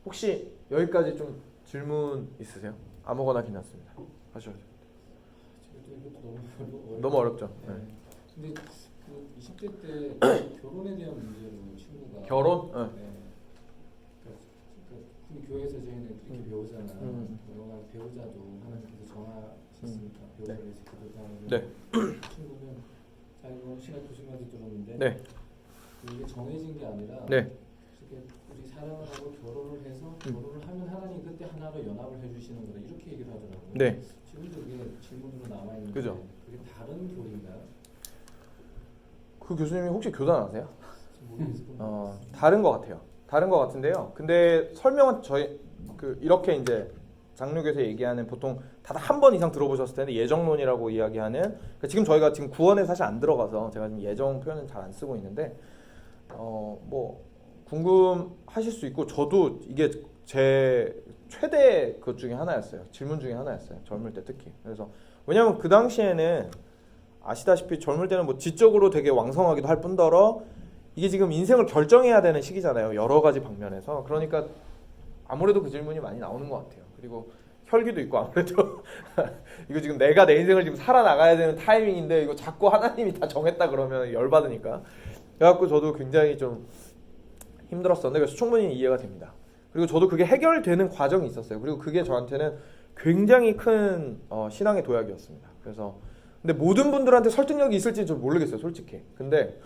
혹시 여기까지 좀 질문 있으세요? 아무거나 괜찮습니다. 하셔도 돼요. 이것도 너무 어렵죠. 네. 네. 근데 그 20대 때 결혼에 대한 문제로 친구가 결혼? 네. 우리 교회에서 저희는 그렇게 배우잖아. 너가 배우자도 하나님께서 정하셨으니까 배우자를 위해서 기도하는. 네. 친구는 자기가 신학 교수까지 들었는데 네. 이게 정해진 게 아니라 네. 우리 사랑을 하고 결혼을 해서 결혼을 하면 하나님 그때 하나로 연합을 해주시는 거다 이렇게 얘기를 하더라고요. 네. 지금도 그게 질문으로 남아 있는데 그죠. 그게 다른 교리인가요? 그 교수님이 혹시 교단하세요? 모르겠어요. 다른 것 같아요. 다른 것 같은데요. 근데 설명은 저희 이렇게 이제 장로교에서 얘기하는 보통 다 한 번 이상 들어보셨을 텐데 예정론이라고 이야기하는 그러니까 지금 저희가 지금 구원에 사실 안 들어가서 제가 지금 예정 표현은 잘 안 쓰고 있는데 뭐 궁금하실 수 있고 저도 이게 제 최대 것 중에 하나였어요. 질문 중에 하나였어요. 젊을 때 특히. 그래서 왜냐하면 그 당시에는 아시다시피 젊을 때는 뭐 지적으로 되게 왕성하기도 할 뿐더러 이게 지금 인생을 결정해야 되는 시기잖아요. 여러 가지 방면에서. 그러니까 아무래도 그 질문이 많이 나오는 것 같아요. 그리고 혈기도 있고 아무래도 이거 지금 내가 내 인생을 지금 살아나가야 되는 타이밍인데 이거 자꾸 하나님이 다 정했다 그러면 열받으니까. 그래갖고 저도 굉장히 좀 힘들었었는데 그래서 충분히 이해가 됩니다. 그리고 저도 그게 해결되는 과정이 있었어요. 그리고 그게 저한테는 굉장히 큰 신앙의 도약이었습니다. 그래서 근데 모든 분들한테 설득력이 있을지 좀 모르겠어요, 솔직히. 근데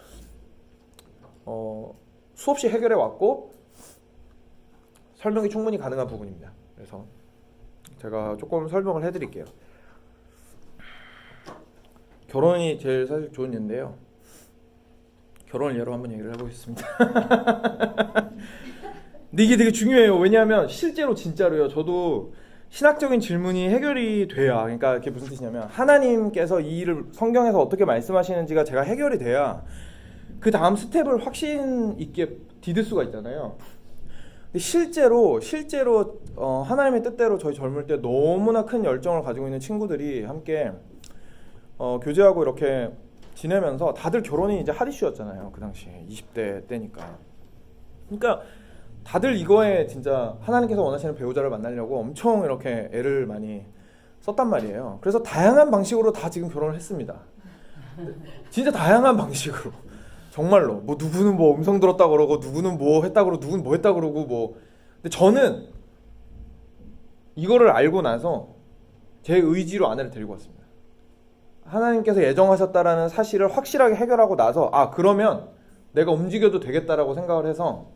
수없이 해결해 왔고 설명이 충분히 가능한 부분입니다. 그래서 제가 조금 설명을 해드릴게요. 결혼이 제일 사실 좋은 예인데요. 결혼을 예로 한번 얘기를 해보겠습니다. 근데 이게 되게 중요해요. 왜냐하면 실제로 진짜로요. 저도 신학적인 질문이 해결이 돼야, 그러니까 그게 무슨 뜻이냐면 하나님께서 이 일을 성경에서 어떻게 말씀하시는지가 제가 해결이 돼야 그 다음 스텝을 확신 있게 디딜 수가 있잖아요. 근데 실제로 하나님의 뜻대로 저희 젊을 때 너무나 큰 열정을 가지고 있는 친구들이 함께 교제하고 이렇게 지내면서 다들 결혼이 이제 핫 이슈였잖아요. 그 당시에 20대 때니까. 그러니까 다들 이거에 진짜 하나님께서 원하시는 배우자를 만나려고 엄청 이렇게 애를 많이 썼단 말이에요. 그래서 다양한 방식으로 다 지금 결혼을 했습니다. 진짜 다양한 방식으로. 정말로. 뭐 누구는 뭐 음성 들었다 그러고 누구는 뭐 했다 그러고 누구는 뭐 했다 그러고 뭐. 근데 저는 이거를 알고 나서 제 의지로 아내를 데리고 왔습니다. 하나님께서 예정하셨다라는 사실을 확실하게 해결하고 나서 그러면 내가 움직여도 되겠다라고 생각을 해서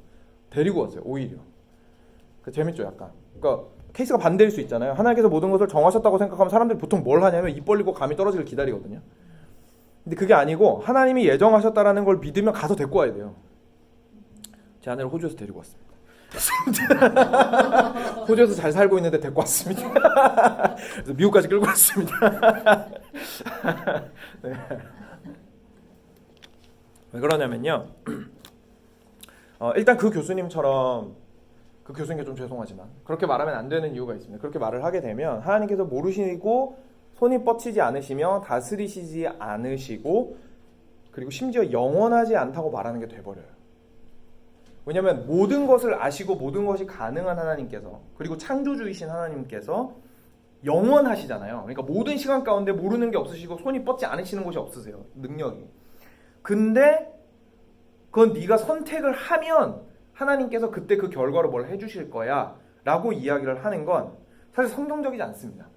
데리고 왔어요. 오히려. 재밌죠, 약간. 그러니까 케이스가 반대일 수 있잖아요. 하나님께서 모든 것을 정하셨다고 생각하면 사람들이 보통 뭘 하냐면 입 벌리고 감이 떨어지길 기다리거든요. 근데 그게 아니고 하나님이 예정하셨다라는 걸 믿으면 가서 데리고 와야 돼요. 제 아내를 호주에서 데리고 왔습니다. 호주에서 잘 살고 있는데 데리고 왔습니다. 그래서 미국까지 끌고 왔습니다. 네. 왜 그러냐면요. 일단 그 교수님처럼 그 교수님께 좀 죄송하지만 그렇게 말하면 안 되는 이유가 있습니다. 그렇게 말을 하게 되면 하나님께서 모르시고 손이 뻗치지 않으시며 다스리시지 않으시고 그리고 심지어 영원하지 않다고 말하는 게 돼버려요. 왜냐하면 모든 것을 아시고 모든 것이 가능한 하나님께서 그리고 창조주이신 하나님께서 영원하시잖아요. 그러니까 모든 시간 가운데 모르는 게 없으시고 손이 뻗지 않으시는 곳이 없으세요. 능력이. 근데 그건 네가 선택을 하면 하나님께서 그때 그 결과로 뭘 해주실 거야 라고 이야기를 하는 건 사실 성경적이지 않습니다.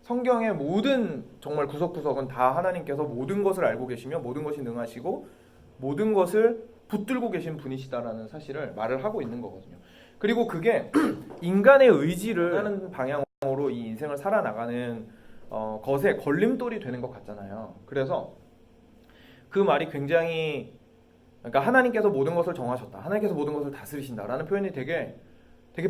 성경의 모든 정말 구석구석은 다 하나님께서 모든 것을 알고 계시며 모든 것이 능하시고 모든 것을 붙들고 계신 분이시다라는 사실을 말을 하고 있는 거거든요. 그리고 그게 인간의 의지를 하는 방향으로 이 인생을 살아나가는 것에 걸림돌이 되는 것 같잖아요. 그래서 그 말이 굉장히 그러니까 하나님께서 모든 것을 정하셨다. 하나님께서 모든 것을 다스리신다라는 표현이 되게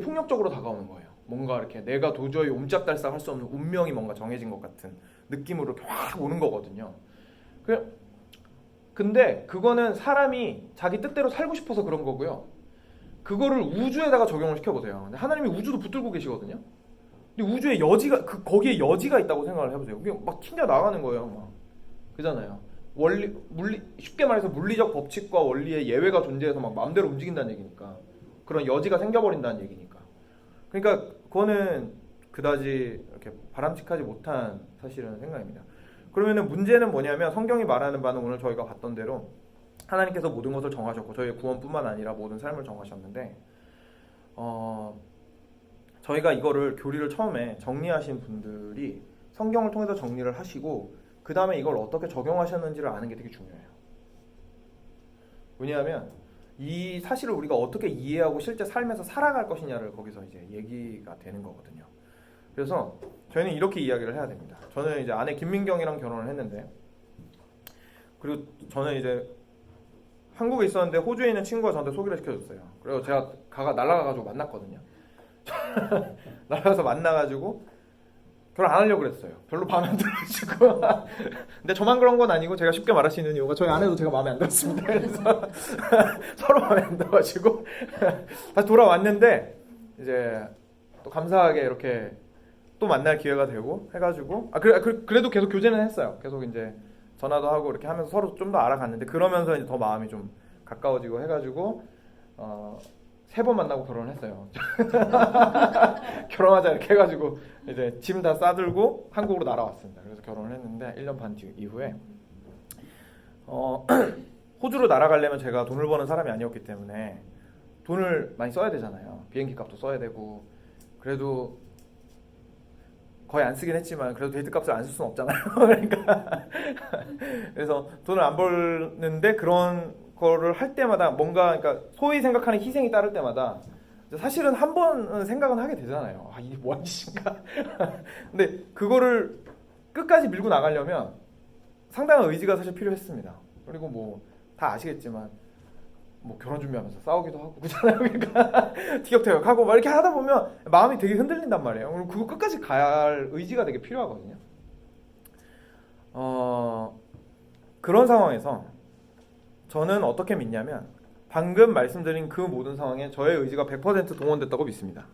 폭력적으로 다가오는 거예요. 뭔가 이렇게 내가 도저히 옴짝달싹 할 수 없는 운명이 뭔가 정해진 것 같은 느낌으로 이렇게 확 오는 거거든요. 근데 그거는 사람이 자기 뜻대로 살고 싶어서 그런 거고요. 그거를 우주에다가 적용을 시켜보세요. 근데 하나님이 우주도 붙들고 계시거든요. 근데 우주에 거기에 여지가 있다고 생각을 해보세요. 그게 막 튕겨 나가는 거예요. 막. 그잖아요. 쉽게 말해서 물리적 법칙과 원리에 예외가 존재해서 막 마음대로 움직인다는 얘기니까. 그런 여지가 생겨버린다는 얘기니까. 그러니까 그거는 그다지 이렇게 바람직하지 못한 사실은 생각입니다. 그러면은 문제는 뭐냐면 성경이 말하는 바는 오늘 저희가 봤던 대로 하나님께서 모든 것을 정하셨고 저희의 구원뿐만 아니라 모든 삶을 정하셨는데 저희가 이거를 교리를 처음에 정리하신 분들이 성경을 통해서 정리를 하시고 그 다음에 이걸 어떻게 적용하셨는지를 아는 게 되게 중요해요. 왜냐하면 이 사실을 우리가 어떻게 이해하고 실제 삶에서 살아갈 것이냐를 거기서 이제 얘기가 되는 거거든요. 그래서 저희는 이렇게 이야기를 해야 됩니다. 저는 이제 아내 김민경이랑 결혼을 했는데, 그리고 저는 이제 한국에 있었는데 호주에 있는 친구가 저한테 소개를 시켜줬어요. 그리고 제가 날아가가지고 만났거든요. 날아가서 만나가지고 결혼 안 하려고 그랬어요. 별로 마음에 안 들어가지고. 근데 저만 그런 건 아니고 제가 쉽게 말할 수 있는 이유가 저희 아내도 제가 마음에 안 들었습니다. 그래서 서로 마음에 안 들어가지고 다시 돌아왔는데 이제 또 감사하게 이렇게 또 만날 기회가 되고 해가지고 그래도 계속 교제는 했어요. 계속 이제 전화도 하고 이렇게 하면서 서로 좀 더 알아갔는데 그러면서 이제 더 마음이 좀 가까워지고 해가지고 3번 만나고 결혼했어요. 결혼하자 이렇게 해가지고 이제 짐 다 싸들고 한국으로 날아왔습니다. 그래서 결혼을 했는데 1년 반 이후에 호주로 날아가려면 제가 돈을 버는 사람이 아니었기 때문에 돈을 많이 써야 되잖아요. 비행기 값도 써야 되고 그래도 거의 안 쓰긴 했지만 그래도 데이트 값을 안 쓸 수는 없잖아요. 그러니까 그래서 돈을 안 벌는데 그런 거를 할 때마다 뭔가 그러니까 소위 생각하는 희생이 따를 때마다 사실은 한 번은 생각은 하게 되잖아요. 아 이게 뭐하는 짓인가. 근데 그거를 끝까지 밀고 나가려면 상당한 의지가 사실 필요했습니다. 그리고 뭐 다 아시겠지만 뭐 결혼 준비하면서 싸우기도 하고 그렇잖아요. 그러니까 티격태격하고 막 이렇게 하다 보면 마음이 되게 흔들린단 말이에요. 그리고 그거 끝까지 가야 할 의지가 되게 필요하거든요. 그런 상황에서 저는 어떻게 믿냐면 방금 말씀드린 그 모든 상황에 저의 의지가 100% 동원됐다고 믿습니다.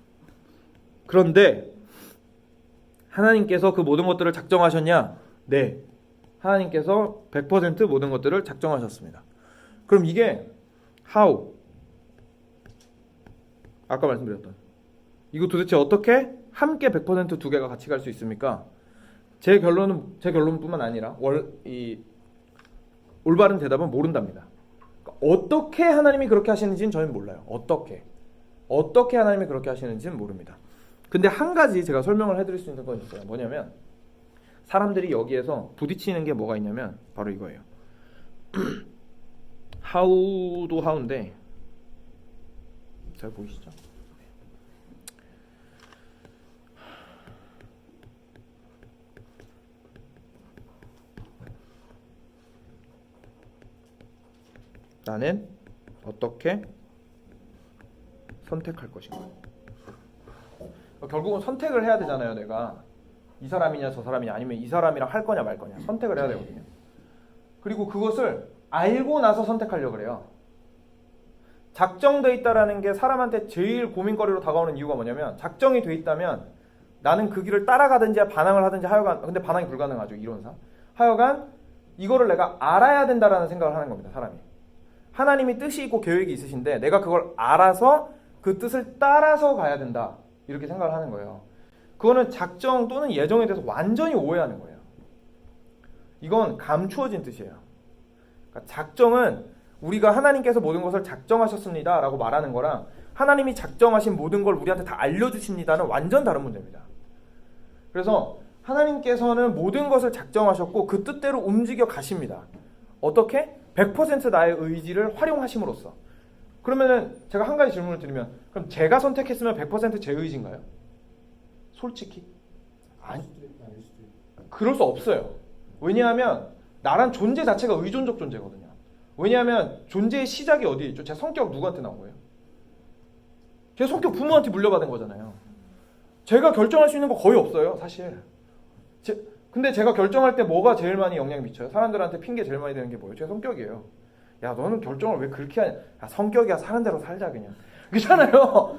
그런데 하나님께서 그 모든 것들을 작정하셨냐? 네. 하나님께서 100% 모든 것들을 작정하셨습니다. 그럼 이게 how? 아까 말씀드렸던 이거 도대체 어떻게 함께 100%두 개가 같이 갈 수 있습니까? 제 결론뿐만 아니라 올바른 대답은 모른답니다. 그러니까 어떻게 하나님이 그렇게 하시는지는 저는 몰라요. 어떻게 하나님이 그렇게 하시는지는 모릅니다. 근데 한 가지 제가 설명을 해드릴 수 있는 건 있어요. 뭐냐면 사람들이 여기에서 부딪히는 게 뭐가 있냐면 바로 이거예요. how도 how인데 잘 보이시죠? 나는 어떻게 선택할 것인가? 결국은 선택을 해야 되잖아요. 내가 이 사람이냐 저 사람이냐 아니면 이 사람이랑 할 거냐 말 거냐 선택을 해야 되거든요. 그리고 그것을 알고 나서 선택하려고 그래요. 작정돼 있다라는 게 사람한테 제일 고민거리로 다가오는 이유가 뭐냐면 작정이 돼 있다면 나는 그 길을 따라가든지 반항을 하든지 하여간 근데 반항이 불가능하죠. 이론상. 하여간 이거를 내가 알아야 된다라는 생각을 하는 겁니다. 사람이. 하나님이 뜻이 있고 계획이 있으신데 내가 그걸 알아서 그 뜻을 따라서 가야 된다. 이렇게 생각을 하는 거예요. 그거는 작정 또는 예정에 대해서 완전히 오해하는 거예요. 이건 감추어진 뜻이에요. 그러니까 작정은 우리가 하나님께서 모든 것을 작정하셨습니다 라고 말하는 거랑 하나님이 작정하신 모든 걸 우리한테 다 알려주십니다는 완전 다른 문제입니다. 그래서 하나님께서는 모든 것을 작정하셨고 그 뜻대로 움직여 가십니다. 어떻게? 100% 나의 의지를 활용하심으로써. 그러면은 제가 한 가지 질문을 드리면 그럼 제가 선택했으면 100% 제 의지인가요? 솔직히? 아니, 그럴 수 없어요. 왜냐하면 나란 존재 자체가 의존적 존재거든요. 왜냐하면 존재의 시작이 어디에 있죠? 제 성격 누구한테 나온 거예요? 제 성격 부모한테 물려받은 거잖아요. 제가 결정할 수 있는 거 거의 없어요, 사실. 근데 제가 결정할 때 뭐가 제일 많이 영향을 미쳐요? 사람들한테 핑계 제일 많이 되는 게 뭐예요? 제 성격이에요. 야, 너는 결정을 왜 그렇게 하냐? 야, 성격이야, 사는 대로 살자 그냥. 그잖아요.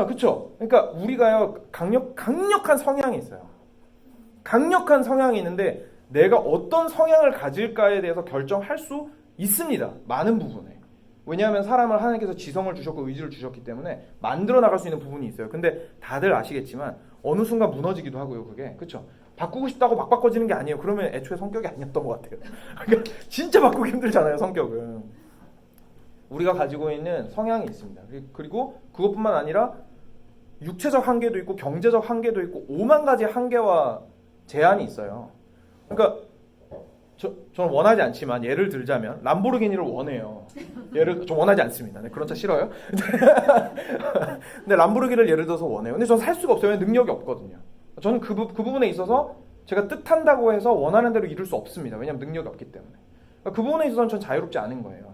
그쵸? 그러니까 우리가요 강력한 성향이 있어요. 강력한 성향이 있는데 내가 어떤 성향을 가질까에 대해서 결정할 수 있습니다. 많은 부분에. 왜냐하면 사람을 하나님께서 지성을 주셨고 의지를 주셨기 때문에 만들어 나갈 수 있는 부분이 있어요. 근데 다들 아시겠지만 어느 순간 무너지기도 하고요. 그게 그렇죠. 바꾸고 싶다고 막 바꿔지는 게 아니에요. 그러면 애초에 성격이 아니었던 것 같아요. 그러니까 진짜 바꾸기 힘들잖아요. 성격은. 우리가 가지고 있는 성향이 있습니다. 그리고 그것뿐만 아니라 육체적 한계도 있고 경제적 한계도 있고 5만 가지 한계와 제한이 있어요. 그러니까 저는 원하지 않지만 예를 들자면 람보르기니를 원해요. 좀 원하지 않습니다. 네, 그런 차 싫어요. 근데 람보르기니를 예를 들어서 원해요. 근데 저는 살 수가 없어요. 능력이 없거든요. 저는 그 부분에 있어서 제가 뜻한다고 해서 원하는 대로 이룰 수 없습니다. 왜냐하면 능력이 없기 때문에. 그 부분에 있어서는 전 자유롭지 않은 거예요.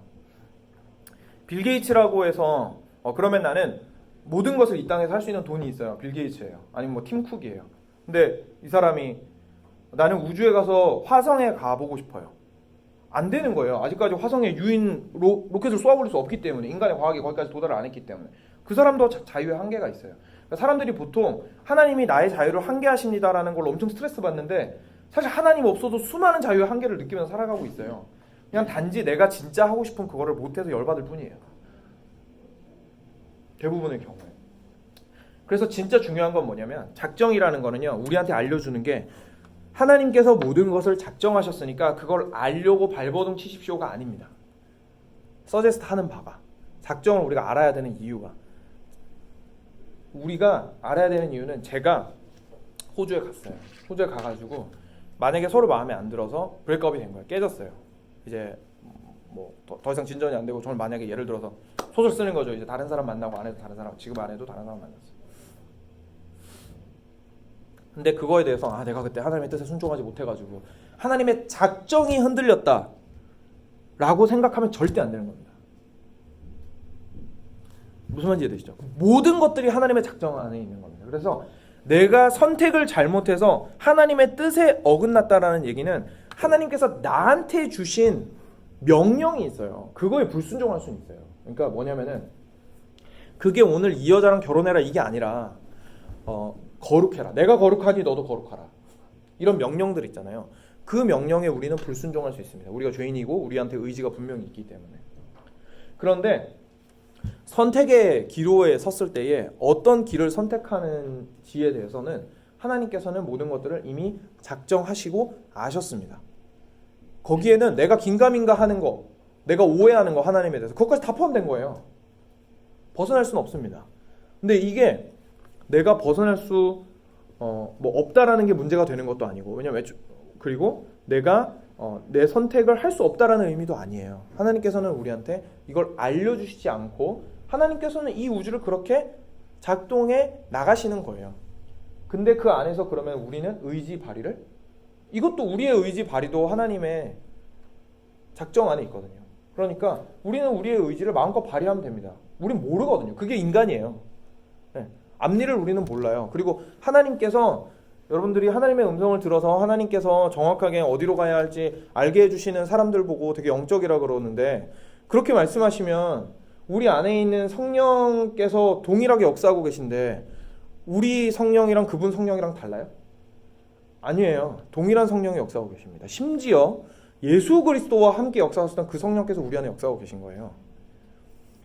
빌 게이츠라고 해서 그러면 나는 모든 것을 이 땅에서 할 수 있는 돈이 있어요. 빌 게이츠예요. 아니면 뭐 팀 쿡이에요. 근데 이 사람이 나는 우주에 가서 화성에 가보고 싶어요. 안 되는 거예요. 아직까지 화성에 유인 로켓을 쏘아버릴 수 없기 때문에 인간의 과학이 거기까지 도달을 안 했기 때문에 그 사람도 자유의 한계가 있어요. 그러니까 사람들이 보통 하나님이 나의 자유를 한계하십니다라는 걸로 엄청 스트레스 받는데 사실 하나님 없어도 수많은 자유의 한계를 느끼면서 살아가고 있어요. 그냥 단지 내가 진짜 하고 싶은 그거를 못해서 열받을 뿐이에요. 대부분의 경우에. 그래서 진짜 중요한 건 뭐냐면 작정이라는 거는요. 우리한테 알려주는 게 하나님께서 모든 것을 작정하셨으니까 그걸 알려고 발버둥 치십시오가 아닙니다. 서제스트 하는 바가. 작정을 우리가 알아야 되는 이유가. 우리가 알아야 되는 이유는 제가 호주에 갔어요. 호주에 가가지고 만약에 서로 마음에 안 들어서 브레이크업이 된 거예요. 깨졌어요. 이제 뭐 더 이상 진전이 안 되고 저는 만약에 예를 들어서 소설 쓰는 거죠. 이제 다른 사람 만나고 안 해도 다른 사람 지금 안 해도 다른 사람 만났어요. 근데 그거에 대해서 내가 그때 하나님의 뜻에 순종하지 못해가지고 하나님의 작정이 흔들렸다 라고 생각하면 절대 안 되는 겁니다. 무슨 말인지 이해되시죠? 모든 것들이 하나님의 작정 안에 있는 겁니다. 그래서 내가 선택을 잘못해서 하나님의 뜻에 어긋났다라는 얘기는 하나님께서 나한테 주신 명령이 있어요. 그거에 불순종할 수는 있어요. 그러니까 뭐냐면은 그게 오늘 이 여자랑 결혼해라 이게 아니라 거룩해라. 내가 거룩하니 너도 거룩하라. 이런 명령들 있잖아요. 그 명령에 우리는 불순종할 수 있습니다. 우리가 죄인이고 우리한테 의지가 분명히 있기 때문에. 그런데 선택의 기로에 섰을 때에 어떤 길을 선택하는지에 대해서는 하나님께서는 모든 것들을 이미 작정하시고 아셨습니다. 거기에는 내가 긴가민가 하는 거, 내가 오해하는 거 하나님에 대해서 그것까지 다 포함된 거예요. 벗어날 수는 없습니다. 근데 이게 내가 벗어날 수 없다라는 게 문제가 되는 것도 아니고 왜냐면 그리고 내가 내 선택을 할 수 없다라는 의미도 아니에요. 하나님께서는 우리한테 이걸 알려주시지 않고 하나님께서는 이 우주를 그렇게 작동해 나가시는 거예요. 근데 그 안에서 그러면 우리는 의지 발휘를 이것도 우리의 의지 발휘도 하나님의 작정 안에 있거든요. 그러니까 우리는 우리의 의지를 마음껏 발휘하면 됩니다. 우린 모르거든요. 그게 인간이에요. 네. 앞일을 우리는 몰라요. 그리고 하나님께서 여러분들이 하나님의 음성을 들어서 하나님께서 정확하게 어디로 가야 할지 알게 해주시는 사람들 보고 되게 영적이라 그러는데 그렇게 말씀하시면 우리 안에 있는 성령께서 동일하게 역사하고 계신데 우리 성령이랑 그분 성령이랑 달라요? 아니에요. 동일한 성령이 역사하고 계십니다. 심지어 예수 그리스도와 함께 역사하셨던 그 성령께서 우리 안에 역사하고 계신 거예요.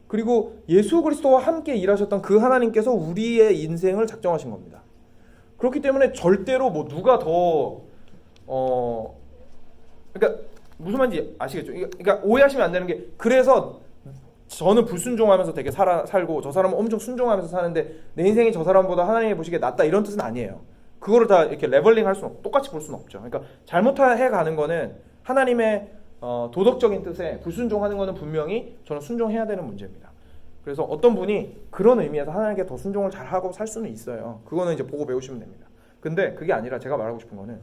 그리고 예수 그리스도와 함께 일하셨던 그 하나님께서 우리의 인생을 작정하신 겁니다. 그렇기 때문에 절대로 뭐 누가 더 그러니까 무슨 말인지 아시겠죠? 그러니까 오해하시면 안 되는 게 그래서 저는 불순종하면서 되게 살고 저 사람은 엄청 순종하면서 사는데 내 인생이 저 사람보다 하나님이 보시기에 낫다 이런 뜻은 아니에요. 그거를 다 이렇게 레벨링 할 수는 똑같이 볼 수는 없죠. 그러니까 잘못해 가는 거는 하나님의 도덕적인 뜻에 불순종하는 거는 분명히 저는 순종해야 되는 문제입니다. 그래서 어떤 분이 그런 의미에서 하나님께 더 순종을 잘하고 살 수는 있어요. 그거는 이제 보고 배우시면 됩니다. 근데 그게 아니라 제가 말하고 싶은 거는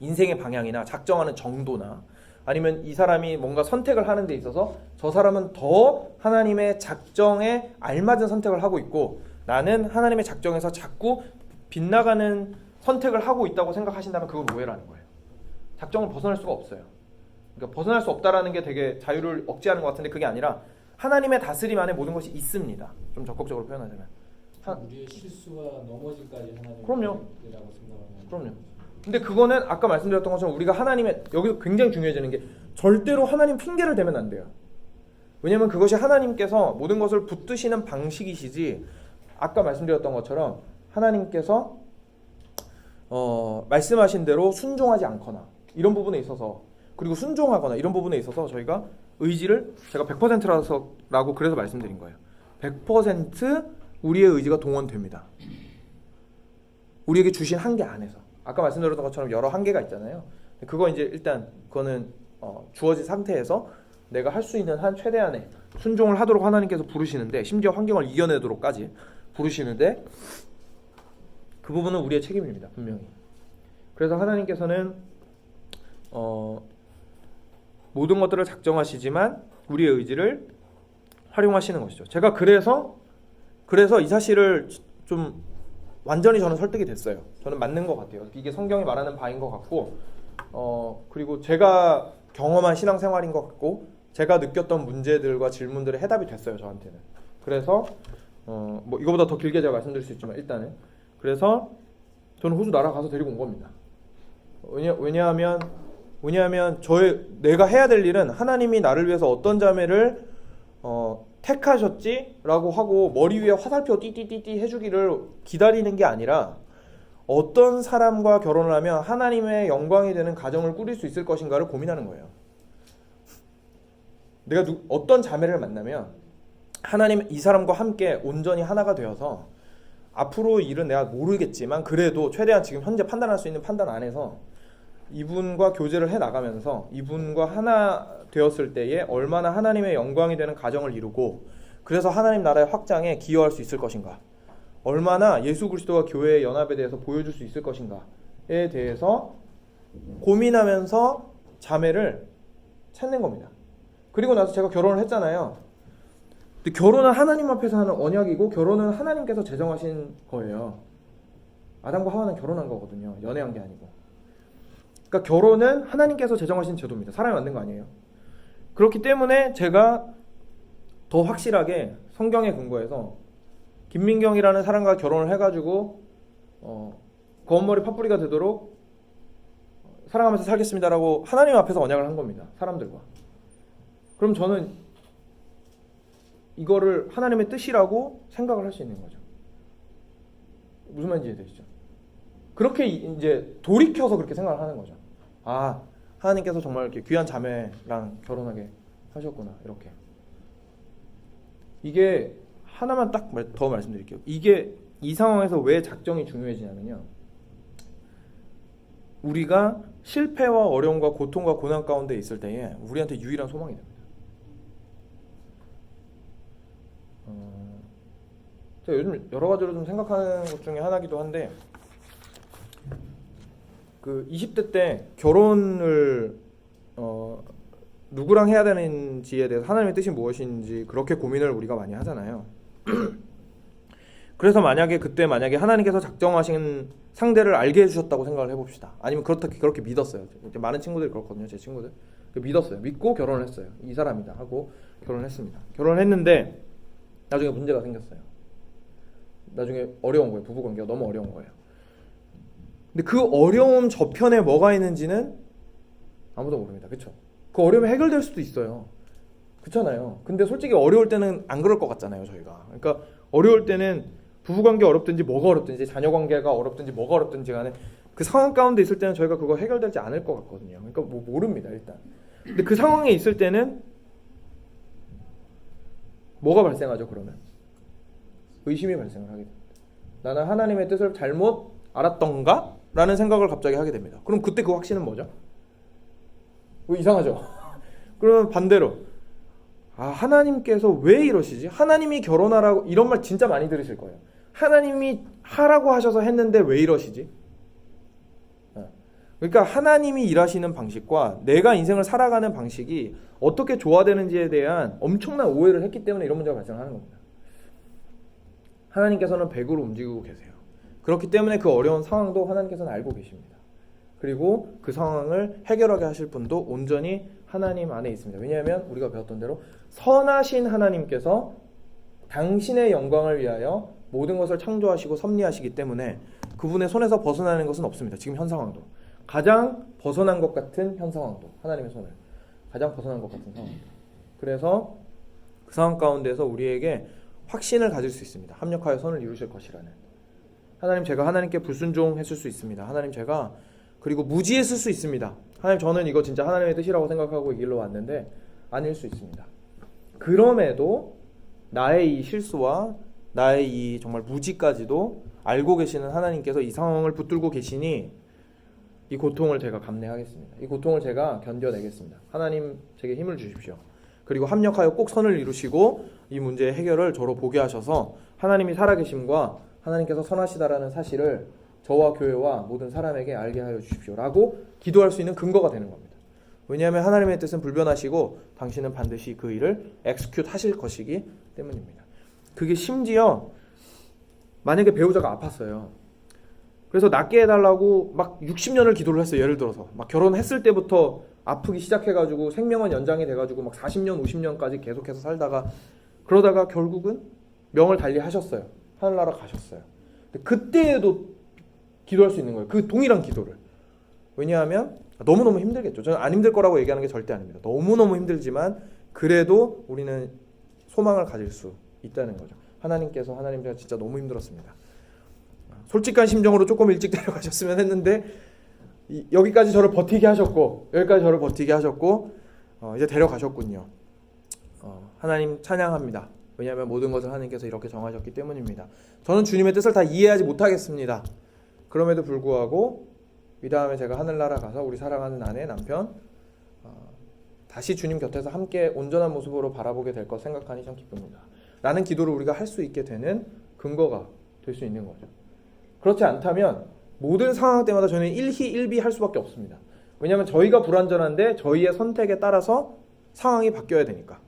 인생의 방향이나 작정하는 정도나 아니면 이 사람이 뭔가 선택을 하는 데 있어서 저 사람은 더 하나님의 작정에 알맞은 선택을 하고 있고 나는 하나님의 작정에서 자꾸 빗나가는 선택을 하고 있다고 생각하신다면 그건 오해라는 거예요. 작정을 벗어날 수가 없어요. 그러니까 벗어날 수 없다라는 게 되게 자유를 억제하는 것 같은데 그게 아니라 하나님의 다스림 안에 모든 것이 있습니다. 좀 적극적으로 표현하자면 우리의 실수가 넘어질까지 하나님의 그럼요. 뜻이라고 생각하는 그럼요. 근데 그거는 아까 말씀드렸던 것처럼 우리가 하나님의 여기서 굉장히 중요해지는 게 절대로 하나님 핑계를 대면 안 돼요. 왜냐면 그것이 하나님께서 모든 것을 붙드시는 방식이시지, 아까 말씀드렸던 것처럼 하나님께서 말씀하신 대로 순종하지 않거나 이런 부분에 있어서, 그리고 순종하거나 이런 부분에 있어서 저희가 의지를, 제가 100%라고 그래서 말씀드린 거예요. 100% 우리의 의지가 동원됩니다. 우리에게 주신 한계 안에서. 아까 말씀드렸던 것처럼 여러 한계가 있잖아요. 그거 이제 일단 그거는 주어진 상태에서 내가 할 수 있는 한 최대한의 순종을 하도록 하나님께서 부르시는데, 심지어 환경을 이겨내도록까지 부르시는데, 그 부분은 우리의 책임입니다, 분명히. 그래서 하나님께서는 모든 것들을 작정하시지만 우리의 의지를 활용하시는 것이죠. 제가 그래서 이 사실을 좀 완전히 저는 설득이 됐어요. 저는 맞는 것 같아요. 이게 성경이 말하는 바인 것 같고, 그리고 제가 경험한 신앙생활인 것 같고, 제가 느꼈던 문제들과 질문들의 해답이 됐어요, 저한테는. 그래서 뭐 이거보다 더 길게 제가 말씀드릴 수 있지만, 일단은 그래서 저는 호주 날아가서 데리고 온 겁니다. 왜냐하면 내가 해야 될 일은 하나님이 나를 위해서 어떤 자매를 택하셨지라고 하고 머리 위에 화살표 띠띠띠띠 해주기를 기다리는 게 아니라, 어떤 사람과 결혼을 하면 하나님의 영광이 되는 가정을 꾸릴 수 있을 것인가를 고민하는 거예요. 내가 어떤 자매를 만나면 하나님 이 사람과 함께 온전히 하나가 되어서, 앞으로 일은 내가 모르겠지만 그래도 최대한 지금 현재 판단할 수 있는 판단 안에서 이분과 교제를 해나가면서 이분과 하나 되었을 때에 얼마나 하나님의 영광이 되는 가정을 이루고, 그래서 하나님 나라의 확장에 기여할 수 있을 것인가, 얼마나 예수 그리스도와 교회의 연합에 대해서 보여줄 수 있을 것인가에 대해서 고민하면서 자매를 찾는 겁니다. 그리고 나서 제가 결혼을 했잖아요. 근데 결혼은 하나님 앞에서 하는 언약이고, 결혼은 하나님께서 제정하신 거예요. 아담과 하와는 결혼한 거거든요. 연애한 게 아니고. 그러니까 결혼은 하나님께서 제정하신 제도입니다. 사람이 만든 거 아니에요. 그렇기 때문에 제가 더 확실하게 성경에 근거해서 김민경이라는 사람과 결혼을 해가지고 검은머리 팥뿌리가 되도록 사랑하면서 살겠습니다라고 하나님 앞에서 언약을 한 겁니다. 사람들과. 그럼 저는 이거를 하나님의 뜻이라고 생각을 할 수 있는 거죠. 무슨 말인지 이해되시죠? 그렇게 이제 돌이켜서 그렇게 생각을 하는 거죠. 아, 하나님께서 정말 이렇게 귀한 자매랑 결혼하게 하셨구나, 이렇게. 이게 하나만 딱 더 말씀드릴게요. 이게 이 상황에서 왜 작정이 중요해지냐면요, 우리가 실패와 어려움과 고통과 고난 가운데 있을 때에 우리한테 유일한 소망이 됩니다. 제가 요즘 여러 가지로 좀 생각하는 것 중에 하나기도 한데, 그 20대 때 결혼을 누구랑 해야 되는지에 대해서 하나님의 뜻이 무엇인지 그렇게 고민을 우리가 많이 하잖아요. 그래서 그때 만약에 하나님께서 작정하신 상대를 알게 해주셨다고 생각을 해봅시다. 아니면 그렇게 믿었어요. 많은 친구들이 그렇거든요. 제 친구들 믿었어요. 믿고 결혼을 했어요. 이 사람이다 하고 결혼을 했습니다. 결혼을 했는데 나중에 문제가 생겼어요. 나중에 어려운 거예요. 부부관계가 너무 어려운 거예요. 근데 그 어려움 저편에 뭐가 있는지는 아무도 모릅니다. 그쵸? 그 어려움이 해결될 수도 있어요. 그렇잖아요. 근데 솔직히 어려울 때는 안 그럴 것 같잖아요, 저희가. 그러니까 어려울 때는 부부관계 어렵든지 뭐가 어렵든지 자녀관계가 어렵든지 뭐가 어렵든지 간에 그 상황 가운데 있을 때는 저희가 그거 해결되지 않을 것 같거든요. 그러니까 뭐 모릅니다, 일단. 근데 그 상황에 있을 때는 뭐가 발생하죠, 그러면? 의심이 발생을 하게 됩니다. 나는 하나님의 뜻을 잘못 알았던가? 라는 생각을 갑자기 하게 됩니다. 그럼 그때 그 확신은 뭐죠? 뭐 이상하죠? 그러면 반대로, 하나님께서 왜 이러시지? 하나님이 결혼하라고, 이런 말 진짜 많이 들으실 거예요. 하나님이 하라고 하셔서 했는데 왜 이러시지? 그러니까 하나님이 일하시는 방식과 내가 인생을 살아가는 방식이 어떻게 조화되는지에 대한 엄청난 오해를 했기 때문에 이런 문제가 발생하는 겁니다. 하나님께서는 100으로 움직이고 계세요. 그렇기 때문에 그 어려운 상황도 하나님께서는 알고 계십니다. 그리고 그 상황을 해결하게 하실 분도 온전히 하나님 안에 있습니다. 왜냐하면 우리가 배웠던 대로 선하신 하나님께서 당신의 영광을 위하여 모든 것을 창조하시고 섭리하시기 때문에 그분의 손에서 벗어나는 것은 없습니다. 지금 현 상황도. 가장 벗어난 것 같은 현 상황도. 하나님의 손을. 가장 벗어난 것 같은 상황도. 그래서 그 상황 가운데서 우리에게 확신을 가질 수 있습니다. 합력하여 선을 이루실 것이라는. 하나님, 제가 하나님께 불순종했을 수 있습니다. 하나님, 제가 그리고 무지했을 수 있습니다. 하나님, 저는 이거 진짜 하나님의 뜻이라고 생각하고 이 길로 왔는데 아닐 수 있습니다. 그럼에도 나의 이 실수와 나의 이 정말 무지까지도 알고 계시는 하나님께서 이 상황을 붙들고 계시니 이 고통을 제가 감내하겠습니다. 이 고통을 제가 견뎌내겠습니다. 하나님, 제게 힘을 주십시오. 그리고 합력하여 꼭 선을 이루시고 이 문제의 해결을 저로 보게 하셔서 하나님이 살아계심과 하나님께서 선하시다라는 사실을 저와 교회와 모든 사람에게 알게 하여 주십시오 라고 기도할 수 있는 근거가 되는 겁니다. 왜냐하면 하나님의 뜻은 불변하시고 당신은 반드시 그 일을 엑스큐트 하실 것이기 때문입니다. 그게 심지어 만약에 배우자가 아팠어요. 그래서 낫게 해달라고 막 60년을 기도를 했어요. 예를 들어서 막 결혼했을 때부터 아프기 시작해가지고 생명은 연장이 돼가지고 막 40년 50년까지 계속해서 살다가 그러다가 결국은 명을 달리 하셨어요. 하늘나라 가셨어요. 근데 그때에도 기도할 수 있는 거예요. 그 동일한 기도를. 왜냐하면 너무너무 힘들겠죠. 저는 안 힘들 거라고 얘기하는 게 절대 아닙니다. 너무너무 힘들지만 그래도 우리는 소망을 가질 수 있다는 거죠. 하나님께서 하나님, 제가 진짜 너무 힘들었습니다. 솔직한 심정으로 조금 일찍 데려가셨으면 했는데 여기까지 저를 버티게 하셨고 여기까지 저를 버티게 하셨고 이제 데려가셨군요. 하나님 찬양합니다. 왜냐하면 모든 것을 하나님께서 이렇게 정하셨기 때문입니다. 저는 주님의 뜻을 다 이해하지 못하겠습니다. 그럼에도 불구하고 이 다음에 제가 하늘나라 가서 우리 사랑하는 아내, 남편 다시 주님 곁에서 함께 온전한 모습으로 바라보게 될 것 생각하니 참 기쁩니다. 라는 기도를 우리가 할 수 있게 되는 근거가 될 수 있는 거죠. 그렇지 않다면 모든 상황 때마다 저희는 일희일비 할 수밖에 없습니다. 왜냐하면 저희가 불완전한데 저희의 선택에 따라서 상황이 바뀌어야 되니까.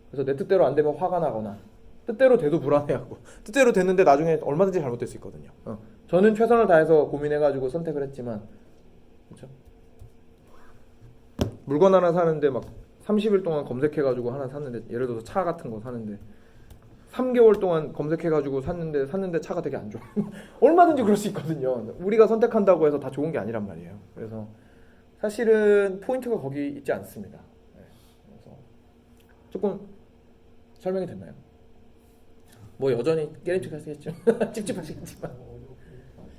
그래서 내 뜻대로 안 되면 화가 나거나 뜻대로 돼도 불안해하고 뜻대로 됐는데 나중에 얼마든지 잘못될 수 있거든요. 저는 최선을 다해서 고민해가지고 선택을 했지만 그렇죠? 물건 하나 사는데 막 30일 동안 검색해가지고 하나 샀는데 예를 들어서 차 같은 거 사는데 3개월 동안 검색해가지고 샀는데 차가 되게 안 좋아. 얼마든지 그럴 수 있거든요. 우리가 선택한다고 해서 다 좋은 게 아니란 말이에요. 그래서 사실은 포인트가 거기 있지 않습니다. 그래서 조금 설명이 됐나요? 뭐 여전히 깨림칙 하시겠죠? 찝찝하시겠지만